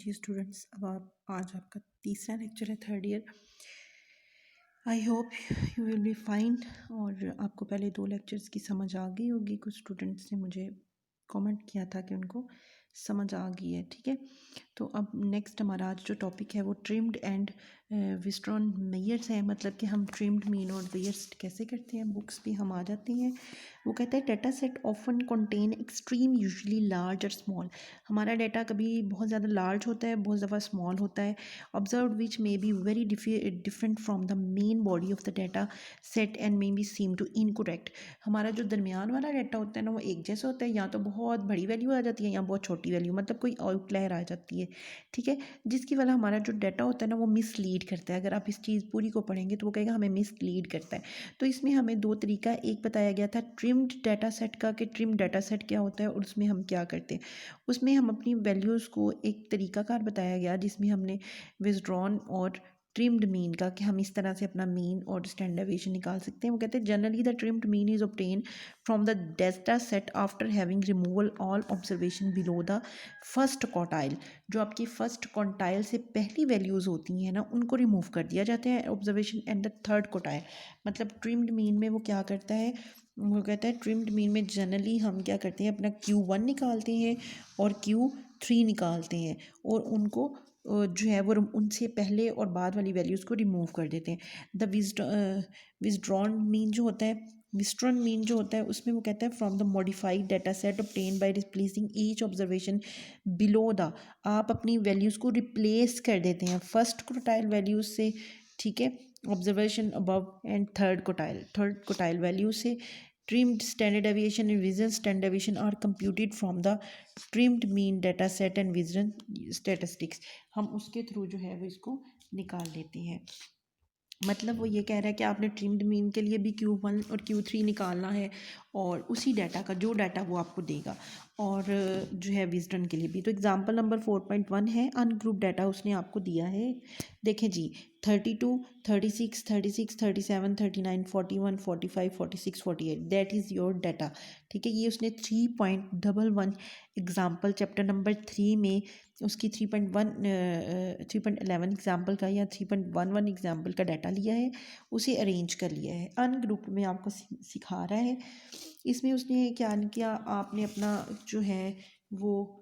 जी students, अब आप आज आपका तीसरा लेक्चर है third year. I hope you will be fine. और आपको पहले दो लेक्चर्स की समझ आ गई होगी। कुछ स्टूडेंट्स ने मुझे कमेंट किया था कि उनको समझ आ गई है, ठीक है। तो अब नेक्स्ट हमारा आज जो टॉपिक है वो ट्रिम्ड एंड विस्ट्रॉन मेयर्स है। मतलब कि हम ट्रिम्ड मीन और वेयर्स कैसे करते हैं, बुक्स भी हम आ जाती हैं। वो कहता है data set often contain extreme usually large और स्मॉल। हमारा डाटा कभी बहुत ज़्यादा लार्ज होता है, बहुत ज़्यादा स्मॉल होता है। Observe which may be very different from the main body of the data set and may be seem to incorrect. हमारा जो दरमियान वाला डाटा होता है ना, वो एक जैसा होता है, या तो बहुत बड़ी वैल्यू आ जाती है या बहुत छोटी वैल्यू, मतलब कोई आउटलायर आ जाती है, ठीक है। जिसकी वजह हमारा जो डाटा होता है ना वो मिसलीड करता है। अगर आप इस चीज़ पूरी को पढ़ेंगे तो वो कहेगा हमें मिसलीड करता है। तो इसमें हमें दो तरीका एक बताया गया था ट्रिम्ड डाटा सेट का, कि ट्रिम्ड डाटा सेट क्या होता है और उसमें हम क्या करते हैं। उसमें हम अपनी वैल्यूज़ को एक तरीकाकार बताया गया जिसमें हमने विथड्रॉन और ट्रिम्ड मीन का, कि हम इस तरह से अपना मीन और स्टैंडर्ड डेविएशन निकाल सकते हैं। वो कहते हैं generally the trimmed mean is obtain from the data set after having removal all observation below the first quartile. जो आपकी फर्स्ट क्वार्टाइल से पहली वैल्यूज़ होती हैं ना, उनको रिमूव कर दिया जाता है observation and the third quartile. मतलब ट्रिम्ड मीन में वो क्या करता है, वो कहता है ट्रिम्ड मीन में जनरली हम क्या करते हैं, अपना Q1 निकालते हैं और Q3 निकालते हैं, और उनको जो है वो उनसे पहले और बाद वाली वैल्यूज़ को रिमूव कर देते हैं। द विजड्रॉन मीन जो होता है, विस्ट्रॉन मीन जो होता है, उसमें वो कहता है from the modified data set obtain by replacing each observation below the. आप अपनी वैल्यूज़ को रिप्लेस कर देते हैं फर्स्ट क्वार्टाइल वैल्यूज़ से, ठीक है, observation above and third quartile value से। Trimmed standard deviation and vision standard deviation are computed from the trimmed mean data set and vision statistics. हम उसके थ्रू जो है वो इसको निकाल लेते हैं। मतलब वो ये कह रहा है कि आपने ट्रिम्ड मीन के लिए भी Q1 और Q3 निकालना है, और उसी डाटा का जो डाटा वो आपको देगा, और जो है विजडन के लिए भी। तो एग्जांपल नंबर 4.1 है, अनग्रुप डाटा उसने आपको दिया है। देखें जी, 32, 36, 36, 37, 39, 41, 45, 46, 48, दैट इज़ योर डाटा, ठीक है। ये उसने 3.11 एग्जाम्पल चैप्टर नंबर 3 में उसकी 3.11 एग्जाम्पल का या 3.11 एग्जाम्पल का डाटा लिया है, उसे अरेंज कर लिया है। अनग्रुप में आपको सिखा रहा है। इसमें उसने क्या किया, आपने अपना जो है वो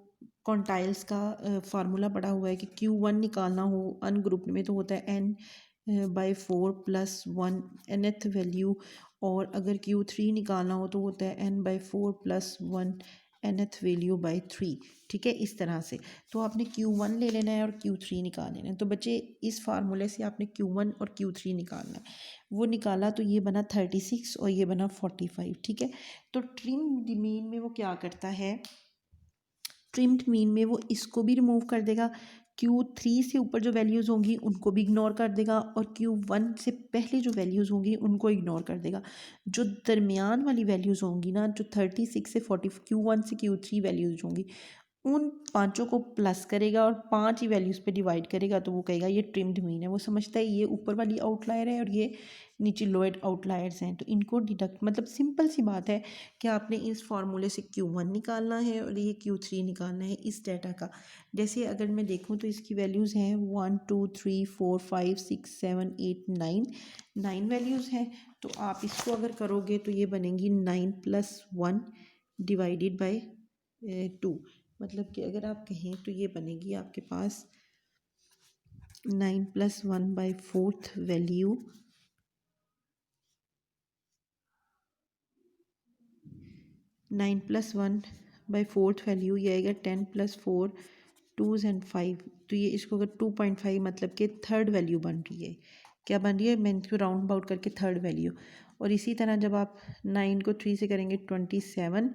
क्वांटाइल्स का फार्मूला पढ़ा हुआ है कि Q1 निकालना हो अनग्रुप में तो होता है n/4 + 1 nth वैल्यू, और अगर Q3 निकालना हो तो होता है n/4 + 1 nth वैल्यू बाई 3, ठीक है, इस तरह से। तो आपने Q1 ले लेना है और Q3 निकाल लेना है। तो बच्चे इस फार्मूले से आपने Q1 और Q3 निकालना है। वो निकाला तो ये बना 36 और ये बना 45, ठीक है। तो ट्रिम्ड मीन में वो क्या करता है, ट्रिम्ड मीन में वो इसको भी रिमूव कर देगा, Q3 से ऊपर जो वैल्यूज़ होंगी उनको भी इग्नोर कर देगा, और Q1 से पहले जो वैल्यूज़ होंगी उनको इग्नोर कर देगा। जो दरमियान वाली वैल्यूज़ होंगी ना, जो 36 से 40 Q1 से Q3 वैल्यूज़ होंगी, उन पांचों को प्लस करेगा और 5 ही वैल्यूज़ पे डिवाइड करेगा, तो वो कहेगा ये ट्रिम्ड मीन है। वो समझता है ये ऊपर वाली आउटलायर है और ये नीचे लोअर आउटलायर्स हैं, तो इनको डिडक्ट, मतलब सिंपल सी बात है कि आपने इस फार्मूले से Q1 निकालना है और ये Q3 निकालना है इस डाटा का। जैसे अगर मैं देखूँ तो इसकी वैल्यूज़ हैं 1 2 3 4 5 6 7 8 9, 9 वैल्यूज़ हैं। तो आप इसको अगर करोगे तो ये बनेंगी 9 + 1 डिवाइडेड बाई 2। मतलब कि अगर आप कहें तो ये बनेगी आपके पास 9 + 1/4 वैल्यू, 9 + 1/4 वैल्यू, ये आएगा 10 + 4 2s and 5। तो ये इसको अगर 2.5 मतलब कि थर्ड वैल्यू बन रही है। क्या बन रही है, मैं इसको राउंड अबाउट करके थर्ड वैल्यू। और इसी तरह जब आप 9 को 3 से करेंगे 27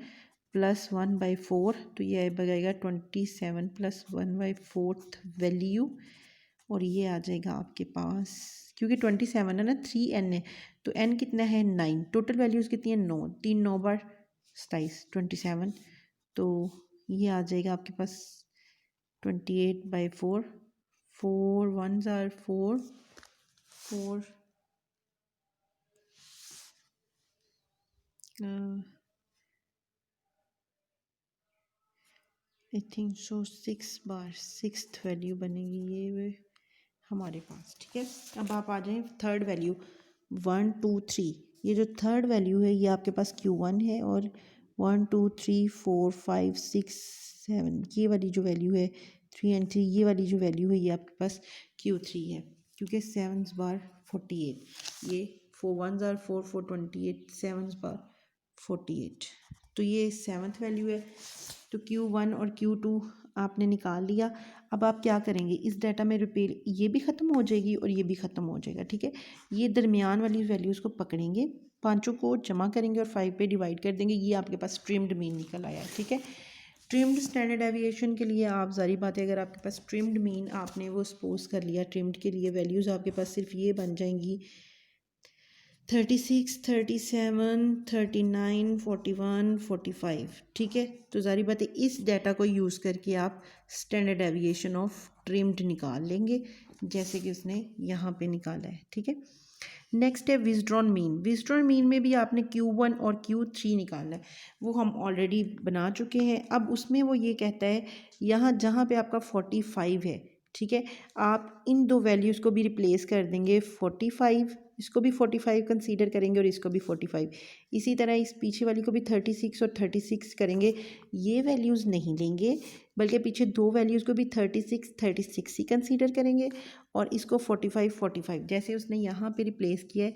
+ 1/4, तो ये बनेगा 27 + 1/4 वैल्यू, और ये आ जाएगा आपके पास, क्योंकि 27 है ना, 3n है, तो n कितना है 9, टोटल वैल्यूज़ कितनी है 9, 3 9 बार 27 27, तो ये आ जाएगा आपके पास 28/4, 4 1s are 4 4 uh, I think so 6 bar 6th value बनेगी ये हमारे पास, ठीक है। अब आप आ जाएं थर्ड वैल्यू 1 2 3। ये जो थर्ड वैल्यू है ये आपके पास Q1 है और 1 2 3 4 5 6 7 ये वाली जो वैल्यू है 3 and 3 ये वाली जो वैल्यू है ये आपके पास Q3 है, क्योंकि 7 बार 48, ये 4 1 आर 4 4 28 7 बार 48, तो ये 7th वैल्यू है। तो Q1 और Q2 आपने निकाल लिया। अब आप क्या करेंगे, इस डाटा में रिपेयर ये भी ख़त्म हो जाएगी और ये भी ख़त्म हो जाएगा, ठीक है। ये दरमियान वाली वैल्यूज़ को पकड़ेंगे, पांचों को जमा करेंगे और 5 पे डिवाइड कर देंगे। ये आपके पास ट्रिम्ड मीन निकल आया, ठीक है। ट्रिम्ड स्टैंडर्ड एविएशन के लिए आप जारी बात है, अगर आपके पास ट्रिम्ड मीन आपने वो सपोज कर लिया, ट्रिम्ड के लिए वैल्यूज़ आपके पास सिर्फ ये बन जाएंगी 36 37 39 41 45, ठीक है। तो जारी बात है इस डाटा को यूज़ करके आप स्टैंडर्ड एविएशन ऑफ ट्रिम्ड निकाल लेंगे, जैसे कि उसने यहाँ पे निकाला है, ठीक है। नेक्स्ट है विजड्रॉन मीन। विजड्रॉन मीन में भी आपने Q1 और Q3 निकालना है, वो हम ऑलरेडी बना चुके हैं। अब उसमें वो ये कहता है यहाँ जहाँ पे आपका 45 है, ठीक है, आप इन दो वैल्यूज़ को भी रिप्लेस कर देंगे 45, इसको भी 45 कंसीडर करेंगे और इसको भी 45, इसी तरह इस पीछे वाली को भी 36 और 36 करेंगे। ये वैल्यूज़ नहीं लेंगे बल्कि पीछे दो वैल्यूज़ को भी 36 36 ही कंसीडर करेंगे और इसको 45 45 जैसे उसने यहाँ पे रिप्लेस किया है।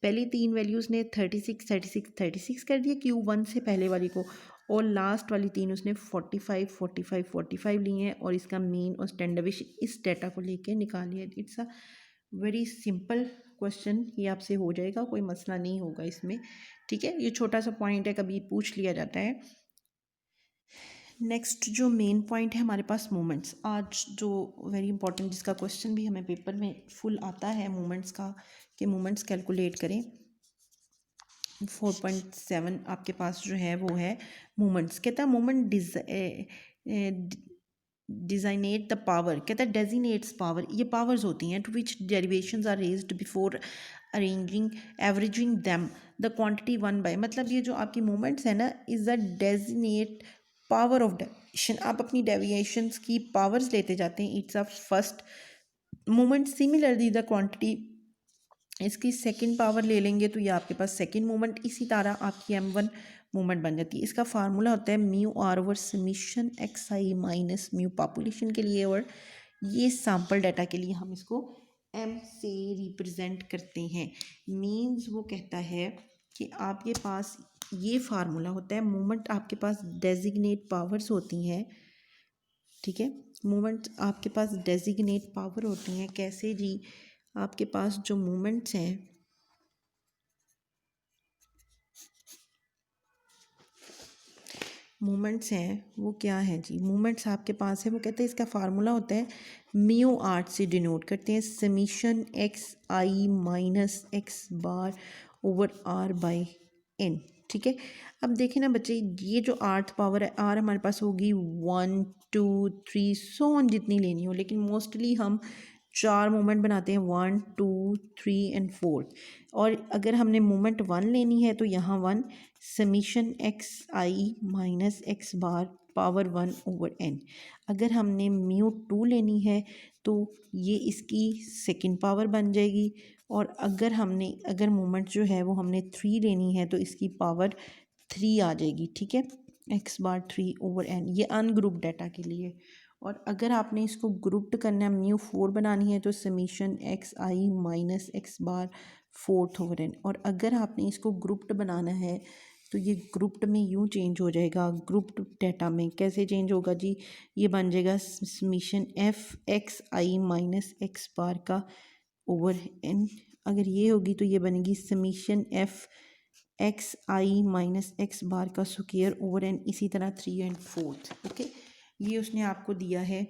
पहली तीन वैल्यूज़ ने 36 36 36 कर दिया Q1 से पहले वाली को, और लास्ट वाली तीन उसने 45 45 45 लिए हैं और इसका मीन और स्टैंडर्ड इस डाटा को लेके निकाल लिया। It's a very simple question, ये आपसे हो जाएगा, कोई मसला नहीं होगा इसमें, ठीक है। ये छोटा सा पॉइंट है, कभी पूछ लिया जाता है। नेक्स्ट जो मेन पॉइंट है हमारे पास मोमेंट्स, आज जो वेरी इंपॉर्टेंट जिसका क्वेश्चन भी हमें पेपर में फुल आता है मोमेंट्स का, कि मोमेंट्स कैलकुलेट करें। 4.7 आपके पास जो है वो है मोमेंट्स। कहता है मोमेंट डिजाइनेट द पावर, कहता है डेजिनेट्स पावर, ये पावर्स होती हैं to which derivations are raised before arranging averaging them the quantity 1/, मतलब ये जो आपकी मोमेंट्स है ना is the designate power of deviation. आप अपनी डेविएशंस की पावर्स लेते जाते हैं। It's a first moment, similarly the quantity इसकी सेकंड पावर ले लेंगे तो ये आपके पास सेकंड मोमेंट, इसी तरह आपकी m1 मोमेंट बन जाती है। इसका फार्मूला होता है mu r over summation xi minus mu population के लिए, और ये सैम्पल डाटा के लिए हम इसको m से रिप्रेजेंट करते हैं। मीन्स वो कहता है कि आपके पास ये फार्मूला होता है, मोमेंट आपके पास डेजिग्नेट पावर्स होती हैं, ठीक है। मोमेंट आपके पास डेजिग्नेट पावर होती हैं, कैसे जी, आपके पास जो मोमेंट्स हैं वो क्या है जी, मोमेंट्स आपके पास है, वो कहते हैं इसका फार्मूला होता है म्यू आर से डिनोट करते हैं summation xi minus x bar over r by n, ठीक है। अब देखें ना बच्चे, ये जो आर्थ पावर है r हमारे पास होगी 1 2 3 सो ऑन जितनी लेनी हो, लेकिन मोस्टली हम 4 मोमेंट बनाते हैं 1 2 3 एंड 4, और अगर हमने मोमेंट 1 लेनी है तो यहाँ 1 समीशन xi माइनस एक्स बार पावर 1 ओवर n। अगर हमने म्यू 2 लेनी है तो ये इसकी सेकंड पावर बन जाएगी, और अगर मोमेंट जो है वो हमने 3 लेनी है तो इसकी पावर 3 आ जाएगी, ठीक है, एक्स बार 3 ओवर n। ये अनग्रुप डाटा के लिए। और अगर आपने इसको ग्रुप्ड करना है, म्यू 4 बनानी है तो समीशन xi माइनस एक्स बार 4th ओवर n। और अगर आपने इसको ग्रुप्ड बनाना है तो ये ग्रुप्ड में यूँ चेंज हो जाएगा, ग्रुप्ड डाटा में कैसे चेंज होगा जी, ये बन जाएगा summation f(xi minus x bar का ओवर n)। अगर ये होगी तो ये बनेगी summation f(xi minus x bar का स्क्वायर ओवर n), इसी तरह 3 एंड 4th, ओके। ये उसने आपको दिया है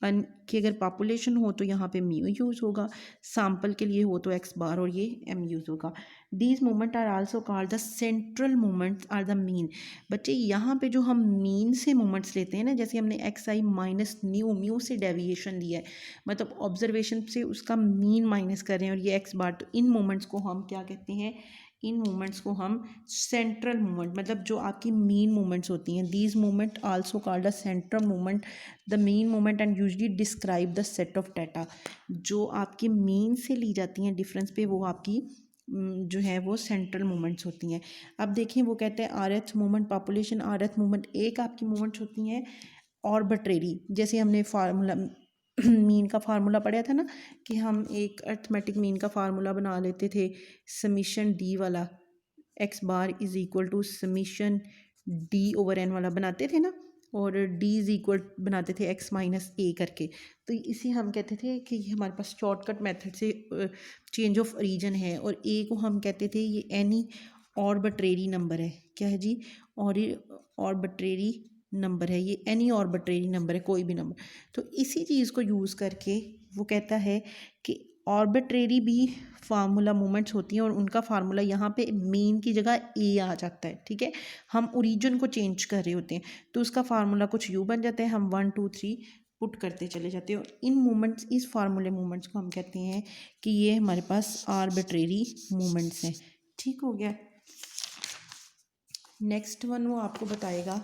कि अगर पॉपुलेशन हो तो यहाँ पे म्यू यूज़ होगा, सैम्पल के लिए हो तो एक्स बार और ये एम यूज़ होगा। These moment are also called the central moments are the mean. बच्चे यहाँ पे जो हम मीन से मोमेंट्स लेते हैं ना, जैसे हमने xi माइनस म्यू से डेविएशन लिया है, मतलब ऑब्जर्वेशन से उसका मीन माइनस कर रहे हैं और ये एक्स बार, तो इन मोमेंट्स को हम क्या कहते हैं, इन मूवमेंट्स को हम सेंट्रल मूवमेंट, मतलब जो आपकी मेन मूवमेंट्स होती हैं, these movement also called a central movement, the main movement and usually describe the set of data. जो आपकी मेन से ली जाती हैं डिफरेंस पे, वो आपकी जो है वो सेंट्रल मूवमेंट्स होती हैं। अब देखें, वो कहते हैं आरएथ मूवमेंट, पॉपुलेशन आरएथ मूवमेंट, एक आपकी मूवमेंट्स होती हैं ऑर्बिट्रेरी। जैसे हमने फार्मूला मीन का फार्मूला पढ़ा था ना, कि हम एक अर्थमेटिक मीन का फार्मूला बना लेते थे, समीशन डी वाला, x bar is equal to summation d over n वाला बनाते थे ना, और डी इज इक्वल बनाते थे एक्स माइनस ए करके। तो इसे हम कहते थे कि ये हमारे पास शॉर्टकट मेथड से चेंज ऑफ रीजन है, और ए को हम कहते थे ये एनी ऑर्बिट्रेरी नंबर है। क्या है जी? और ऑर्बिट्रेरी नंबर है ये, एनी ऑर्बिट्रेरी नंबर है, कोई भी नंबर। तो इसी चीज़ को यूज़ करके वो कहता है कि ऑर्बिट्रेरी भी फार्मूला मूवमेंट्स होती हैं, और उनका फार्मूला यहाँ पे मीन की जगह ए आ जाता है। ठीक है, हम ओरिजिन को चेंज कर रहे होते हैं, तो उसका फार्मूला कुछ यू बन जाता है, हम 1 2 3 पुट करते चले जाते हैं। इन मूवमेंट्स, इस फार्मूले मूवमेंट्स को हम कहते हैं कि ये हमारे पास आर्बिट्रेरी मूवमेंट्स हैं। ठीक हो गया। नेक्स्ट वन वो आपको बताएगा,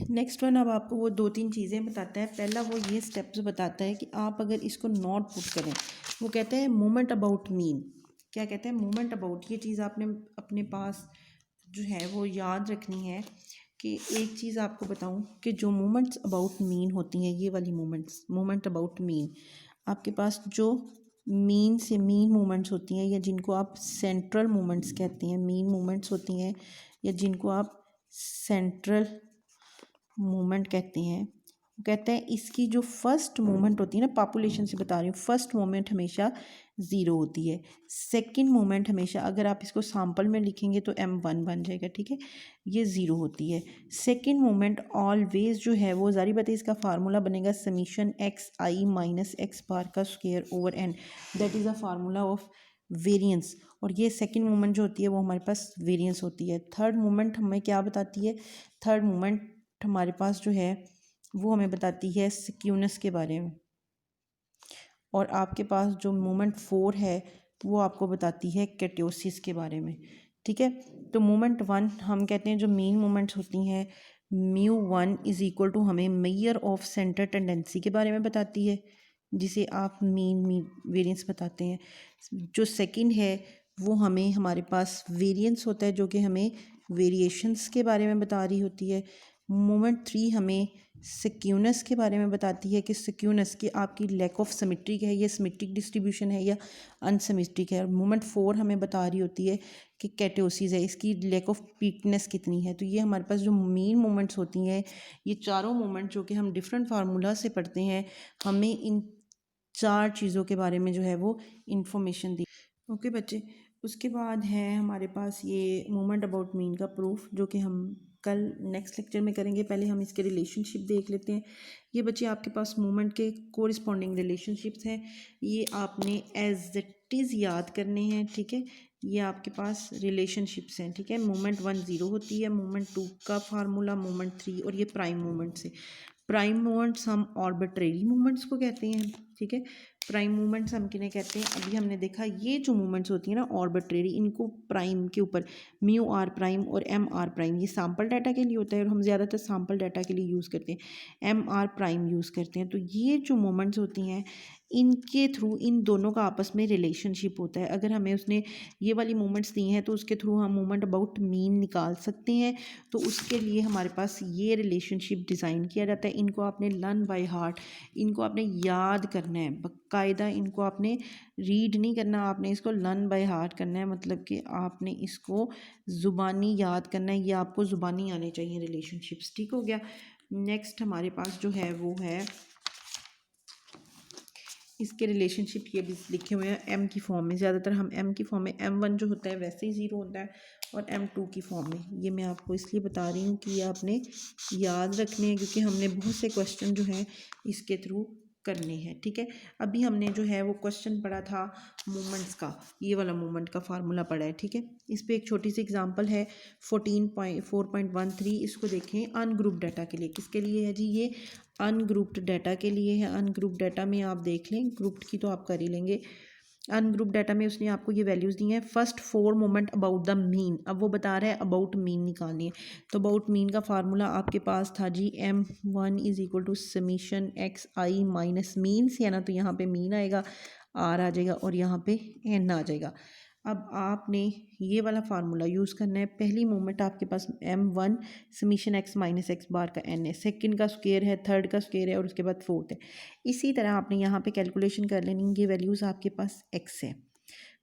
नेक्स्ट वन अब आपको वो 2-3 चीज़ें बताता है। पहला वो ये स्टेप्स बताता है कि आप अगर इसको नॉट पुट करें, वो कहते हैं मोमेंट अबाउट मीन। क्या कहते हैं? Moment about. ये चीज़ आपने अपने पास जो है वो याद रखनी है कि एक चीज़ आपको बताऊं कि जो मोमेंट्स अबाउट मीन होती हैं, ये वाली मोमेंट्स, मोमेंट अबाउट मीन, आपके पास जो मीन से मीन मूवमेंट्स होती हैं, या जिनको आप सेंट्रल मूवमेंट्स कहते हैं, मीन मूवमेंट्स होती हैं, या जिनको आप सेंट्रल मूवमेंट कहते हैं, वो कहते हैं इसकी जो फर्स्ट मूवमेंट होती है ना, पॉपुलेशन से बता रही हूँ, फर्स्ट मूवमेंट हमेशा ज़ीरो होती है। सेकंड मूवमेंट हमेशा, अगर आप इसको सैम्पल में लिखेंगे तो m1 बन जाएगा। ठीक है, ये ज़ीरो होती है। सेकंड मूवमेंट ऑलवेज जो है वो, जारी बात है, इसका फार्मूला बनेगा summation x i minus x bar का square over n, that is a formula of variance. और ये सेकंड मूवमेंट जो होती है वो हमारे पास वेरिएंस होती है। थर्ड मूवमेंट हमें क्या बताती है? थर्ड मूवमेंट हमारे पास जो है वो हमें बताती है सिक्यूनेस के बारे में, और आपके पास जो मोमेंट 4 है वो आपको बताती है कैटियोसिस के बारे में। ठीक है, तो मोमेंट 1 हम कहते हैं जो मेन मोमेंट्स होती हैं, μ1 इज़ इक्वल टू हमें मेजर ऑफ सेंटर टेंडेंसी के बारे में बताती है, जिसे आप मीन वेरिएंस बताते हैं। जो सेकंड है वो हमें, हमारे पास वेरिएंस होता है जो कि हमें वेरिएशंस के बारे में बता रही होती है। मोमेंट 3 हमें सिक्यूनेस के बारे में बताती है कि सिक्यूनेस की आपकी लैक ऑफ सिमेट्रिक है, या सिमेट्रिक डिस्ट्रीब्यूशन है, या अनसिमेट्रिक है। और मोमेंट 4 हमें बता रही होती है कि कैटियोसिस है, इसकी लैक ऑफ पीकनेस कितनी है। तो ये हमारे पास जो मेन मोमेंट्स होती हैं, ये चारों मोमेंट जो कि हम डिफरेंट फार्मूला से पढ़ते हैं, हमें इन 4 चीज़ों के बारे में जो है वो इंफॉर्मेशन दी। ओके बच्चे, उसके बाद है हमारे पास ये मोमेंट अबाउट मीन का प्रूफ, जो कि हम कल नेक्स्ट लेक्चर में करेंगे। पहले हम इसके रिलेशनशिप देख लेते हैं। ये बच्चे आपके पास मोमेंट के कोरिस्पॉन्डिंग रिलेशनशिप्स हैं, ये आपने एज इट इज़ याद करने हैं। ठीक है, ये आपके पास रिलेशनशिप्स हैं। ठीक है, मोमेंट 1 0 होती है, मोमेंट 2 का फार्मूला, मोमेंट 3, और ये प्राइम मोमेंट से। प्राइम मूवमेंट्स हम ऑर्बिट्रेरी मूवमेंट्स को कहते हैं। ठीक है, प्राइम मूवमेंट्स हम किन्हें कहते हैं? अभी हमने देखा ये जो मूवमेंट्स होती हैं ना ऑर्बिट्रेरी, इनको प्राइम के ऊपर म्यू आर प्राइम और एम आर प्राइम, ये सैम्पल डाटा के लिए होता है, और हम ज़्यादातर सैम्पल डाटा के लिए यूज़ करते हैं, एम आर प्राइम यूज़ करते हैं। तो ये जो मूवमेंट्स होती हैं, इनके थ्रू इन दोनों का आपस में रिलेशनशिप होता है। अगर हमें उसने ये वाली मूवमेंट्स दी हैं तो उसके थ्रू हम मूवमेंट अबाउट मीन निकाल सकते हैं। तो उसके लिए हमारे पास ये रिलेशनशिप डिज़ाइन किया जाता है। इनको आपने लर्न बाय हार्ट, इनको आपने याद करना है बाकायदा, इनको आपने रीड नहीं करना, आपने इसको लर्न बाय हार्ट करना है। मतलब कि आपने इसको ज़ुबानी याद करना है, ये आपको ज़ुबानी आने चाहिए रिलेशनशिप्स। ठीक हो गया। नेक्स्ट हमारे पास जो है वो है इसके रिलेशनशिप, ये भी लिखे हुए हैं एम की फॉर्म में। ज़्यादातर हम एम की फॉर्म में, m1 जो होता है वैसे ही 0 होता है, और m2 की फॉर्म में। ये मैं आपको इसलिए बता रही हूँ कि ये आपने याद रखने हैं, क्योंकि हमने बहुत से क्वेश्चन जो हैं इसके थ्रू करने हैं। ठीक है, अभी हमने जो है वो क्वेश्चन पढ़ा था मूवमेंट्स का, ये वाला मूवमेंट का फार्मूला पढ़ा है। ठीक है, इस पर एक छोटी सी एग्जांपल है 14.4.13, इसको देखें। अनग्रुप डाटा के लिए, किसके लिए है जी? ये अनग्रुप्ड डाटा के लिए है। अनग्रुप्ड डाटा में आप देख लें, ग्रुप्ड की तो आप कर ही लेंगे। अनग्रुप डाटा में उसने आपको ये वैल्यूज़ दी हैं। First 4 moment about the mean, अब वो बता रहा है अबाउट मीन निकालनी है। तो अबाउट मीन का फार्मूला आपके पास था जी M1 is equal to summation x i minus mean से है ना, तो यहाँ पे मीन आएगा, आर आ जाएगा और यहाँ पे एन आ जाएगा। अब आपने ये वाला फार्मूला यूज़ करना है। पहली मोमेंट आपके पास M1 summation x minus x bar का एन है, सेकंड का स्क्वायर है, थर्ड का स्क्वायर है और उसके बाद फोर्थ है। इसी तरह आपने यहाँ पे कैलकुलेशन कर लेनी, ये वैल्यूज़ आपके पास एक्स है।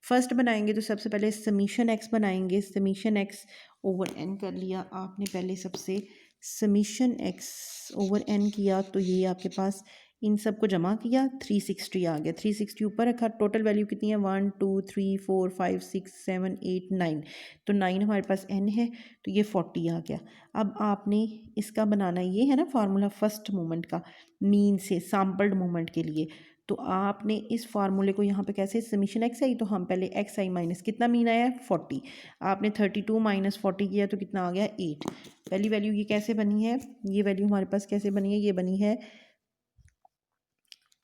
फर्स्ट बनाएंगे तो सबसे पहले समीशन एक्स बनाएंगे, समीशन एक्स ओवर एन कर लिया आपने पहले सबसे, समीशन एक्स ओवर एन किया तो ये आपके पास इन सब को जमा किया 360 आ गया, 360 ऊपर रखा। टोटल वैल्यू कितनी है 1 2 3 4 5 6 7 8 9, तो 9 हमारे पास n है तो ये 40 आ गया। अब आपने इसका बनाना ये है ना फार्मूला फर्स्ट मोमेंट का मीन से सैम्पल्ड मोमेंट के लिए, तो आपने इस फार्मूले को यहाँ पे कैसे समीशन एक्स आई, तो हम पहले एक्स आई माइनस कितना मीन आया 40, आपने 32 माइनस 40 किया तो कितना आ गया 8। पहली वैल्यू ये कैसे बनी है, ये वैल्यू हमारे पास कैसे बनी है, ये बनी है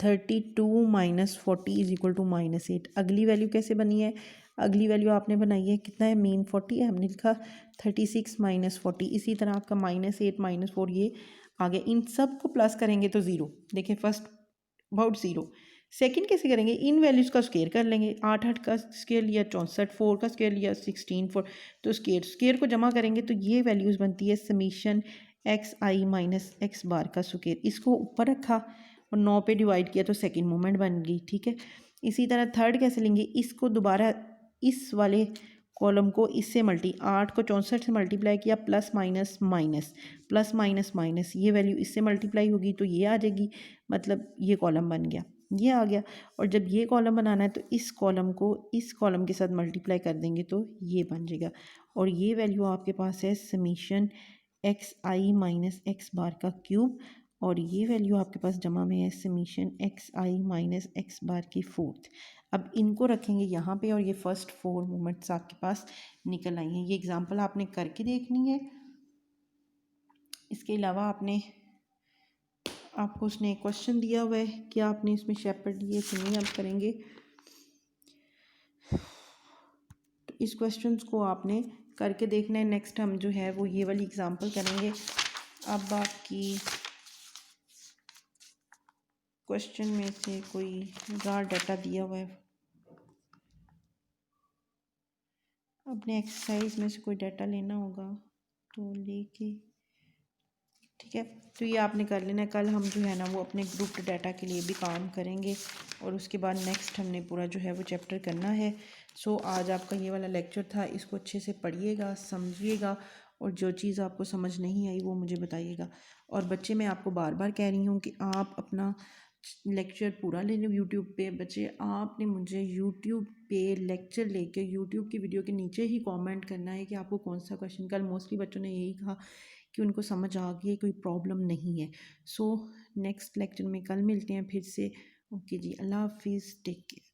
32 माइनस 40 इज इक्वल टू माइनस 8। अगली वैल्यू कैसे बनी है, अगली वैल्यू आपने बनाई है कितना है मीन 40 है, हमने लिखा 36 माइनस 40। इसी तरह आपका -8 -4 ये आ गया। इन सब को प्लस करेंगे तो ज़ीरो, देखिए फर्स्ट अबाउट ज़ीरो। सेकंड कैसे करेंगे, इन वैल्यूज़ का स्क्वायर कर लेंगे, 8 8 का स्क्वायर लिया 64, 4 का स्क्वायर लिया 16 4, तो स्क्वायर को जमा करेंगे तो ये वैल्यूज़ बनती है summation x i minus x bar का स्क्वायर। इसको ऊपर रखा और 9 पे डिवाइड किया तो सेकंड मोमेंट बन गई, ठीक है। इसी तरह थर्ड कैसे लेंगे, इसको दोबारा इस वाले कॉलम को इससे 8 को 64 से मल्टीप्लाई किया, plus minus minus plus minus minus, ये वैल्यू इससे मल्टीप्लाई होगी तो ये आ जाएगी, मतलब ये कॉलम बन गया, ये आ गया। और जब ये कॉलम बनाना है तो इस कॉलम को इस कॉलम के साथ मल्टीप्लाई कर देंगे तो ये बन जाएगा। और ये वैल्यू आपके पास है summation x i minus x bar का क्यूब, और ये वैल्यू आपके पास जमा में है summation x i minus x बार की फोर्थ। अब इनको रखेंगे यहाँ पे और ये फर्स्ट 4 मोमेंट्स आपके पास निकल आई हैं। ये एग्जांपल आपने करके देखनी है। इसके अलावा आपको उसने क्वेश्चन दिया हुआ है कि आपने इसमें शेपर्ड लिए कि नहीं, आप करेंगे तो इस क्वेश्चन को आपने करके देखना है। नेक्स्ट हम जो है वो ये वाली एग्जांपल करेंगे। अब आपकी क्वेश्चन में से कोई रॉ डाटा दिया हुआ है, अपने एक्सरसाइज में से कोई डाटा लेना होगा तो लेके, ठीक है। तो ये आपने कर लेना है। कल हम जो है ना वो अपने ग्रुप डाटा के लिए भी काम करेंगे और उसके बाद नेक्स्ट हमने पूरा जो है वो चैप्टर करना है। सो आज आपका ये वाला लेक्चर था, इसको अच्छे से पढ़िएगा, समझिएगा और जो चीज़ आपको समझ नहीं आई वो मुझे बताइएगा। और बच्चे, मैं आपको बार बार कह रही हूँ कि आप अपना लेक्चर पूरा ले लो यूट्यूब पे। बच्चे, आपने मुझे यूट्यूब पे लेक्चर लेके यूट्यूब की वीडियो के नीचे ही कमेंट करना है कि आपको कौन सा क्वेश्चन, कल मोस्टली बच्चों ने यही कहा कि उनको समझ आ गई, कोई प्रॉब्लम नहीं है। सो नेक्स्ट लेक्चर में कल मिलते हैं फिर से। ओके जी, अल्लाह हाफिज़, टेक केयर।